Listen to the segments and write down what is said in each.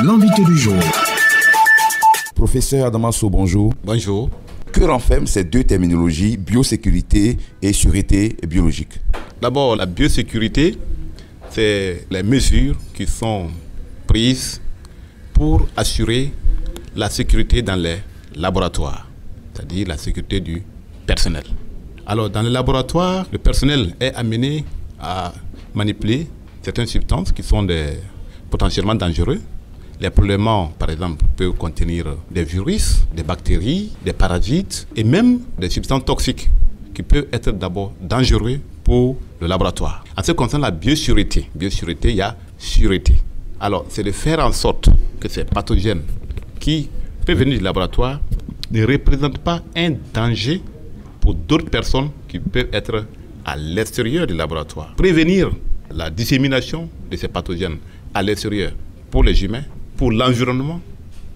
L'invité du jour. Professeur Adama So, bonjour. Bonjour. Que renferment ces deux terminologies, biosécurité et sûreté biologique? D'abord, la biosécurité, c'est les mesures qui sont prises pour assurer la sécurité dans les laboratoires, c'est-à-dire la sécurité du personnel. Alors, dans les laboratoires, le personnel est amené à manipuler certaines substances qui sont potentiellement dangereuses. Les prélèvements, par exemple, peuvent contenir des virus, des bactéries, des parasites et même des substances toxiques qui peuvent être d'abord dangereux pour le laboratoire. En ce qui concerne la biosécurité, il y a sûreté. Alors, c'est de faire en sorte que ces pathogènes qui peuvent venir du laboratoire ne représentent pas un danger pour d'autres personnes qui peuvent être à l'extérieur du laboratoire. Prévenir la dissémination de ces pathogènes à l'extérieur pour les humains, pour l'environnement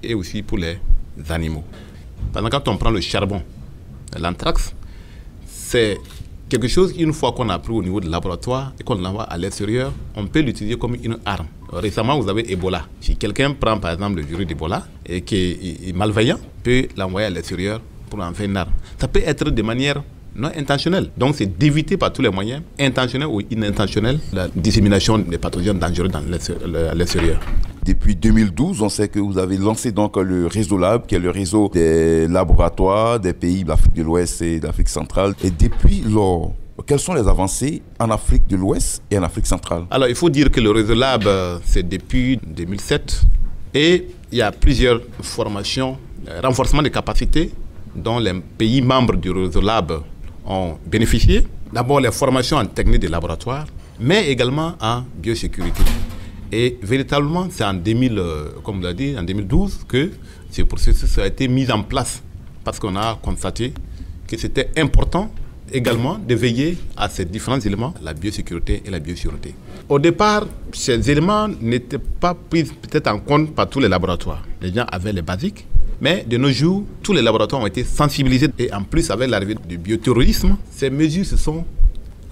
et aussi pour les animaux. Par exemple, quand on prend le charbon, l'anthrax, c'est quelque chose, une fois qu'on a pris au niveau du laboratoire et qu'on l'envoie à l'extérieur, on peut l'utiliser comme une arme. Récemment, vous avez Ebola. Si quelqu'un prend par exemple le virus d'Ebola et qui est malveillant, peut l'envoyer à l'extérieur pour en faire une arme. Ça peut être de manière non intentionnelle. Donc, c'est d'éviter par tous les moyens, intentionnels ou inintentionnels, la dissémination des pathogènes dangereux à l'extérieur. Depuis 2012, on sait que vous avez lancé donc le réseau Lab, qui est le réseau des laboratoires des pays d'Afrique de l'Ouest et d'Afrique centrale. Et depuis lors, quelles sont les avancées en Afrique de l'Ouest et en Afrique centrale? Alors, il faut dire que le réseau Lab, c'est depuis 2007. Et il y a plusieurs formations, renforcement des capacités dont les pays membres du réseau Lab ont bénéficié. D'abord, les formations en technique de laboratoire, mais également en biosécurité. Et véritablement, c'est en 2012 que ce processus a été mis en place parce qu'on a constaté que c'était important également de veiller à ces différents éléments, la biosécurité et la biosécurité. Au départ, ces éléments n'étaient pas pris peut-être en compte par tous les laboratoires. Les gens avaient les basiques, mais de nos jours, tous les laboratoires ont été sensibilisés et en plus avec l'arrivée du bioterrorisme, ces mesures se sont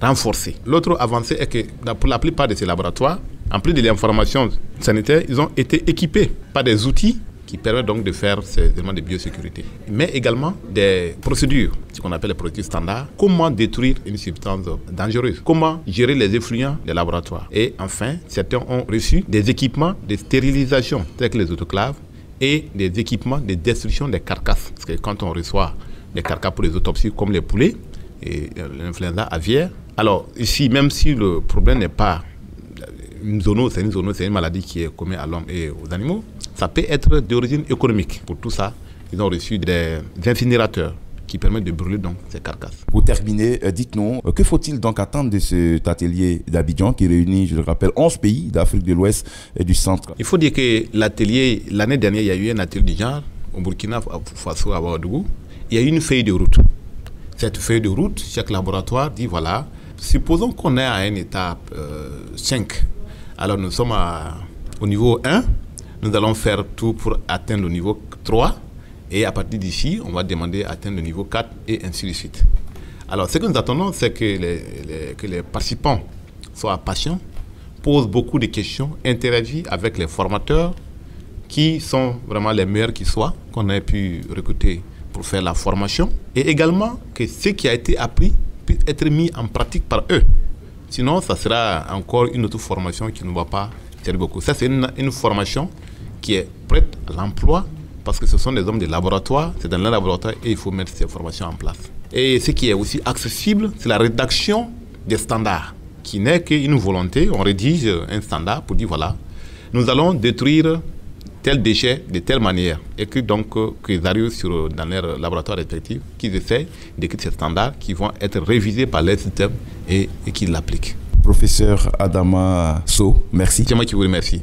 renforcées. L'autre avancée est que pour la plupart de ces laboratoires, en plus de l'information sanitaire, ils ont été équipés par des outils qui permettent donc de faire ces éléments de biosécurité. Mais également des procédures, ce qu'on appelle les procédures standards. Comment détruire une substance dangereuse? Comment gérer les effluents des laboratoires? Et enfin, certains ont reçu des équipements de stérilisation, tels que les autoclaves, et des équipements de destruction des carcasses. Parce que quand on reçoit des carcasses pour les autopsies, comme les poulets et l'influenza aviaire, alors ici, même si le problème n'est pas une zoonose, c'est une maladie qui est commune à l'homme et aux animaux, ça peut être d'origine économique. Pour tout ça, ils ont reçu des incinérateurs qui permettent de brûler donc ces carcasses. Pour terminer, dites-nous, que faut-il donc attendre de cet atelier d'Abidjan qui réunit, je le rappelle, 11 pays d'Afrique de l'Ouest et du Centre? Il faut dire que l'atelier, l'année dernière, il y a eu un atelier du genre au Burkina Faso, à Ouagadougou. Il y a eu une feuille de route. Cette feuille de route, chaque laboratoire dit voilà, supposons qu'on est à un étape 5. Alors nous sommes au niveau 1, nous allons faire tout pour atteindre le niveau 3 et à partir d'ici, on va demander d'atteindre le niveau 4 et ainsi de suite. Alors ce que nous attendons, c'est que les participants soient patients, posent beaucoup de questions, interagissent avec les formateurs qui sont vraiment les meilleurs qui soient, qu'on ait pu recruter pour faire la formation et également que ce qui a été appris puisse être mis en pratique par eux. Sinon, ça sera encore une autre formation qui ne va pas servir beaucoup. Ça, c'est une formation qui est prête à l'emploi parce que ce sont des hommes de laboratoire. C'est dans le laboratoire et il faut mettre ces formations en place. Et ce qui est aussi accessible, c'est la rédaction des standards, qui n'est qu'une volonté. On rédige un standard pour dire voilà, nous allons détruire tel déchet de telle manière. Et que donc, qu'ils arrivent dans leurs laboratoires respectifs, qu'ils essaient d'écrire ces standards qui vont être révisés par les systèmes et qu'ils l'appliquent. Professeur Adama So, merci. C'est moi qui vous remercie.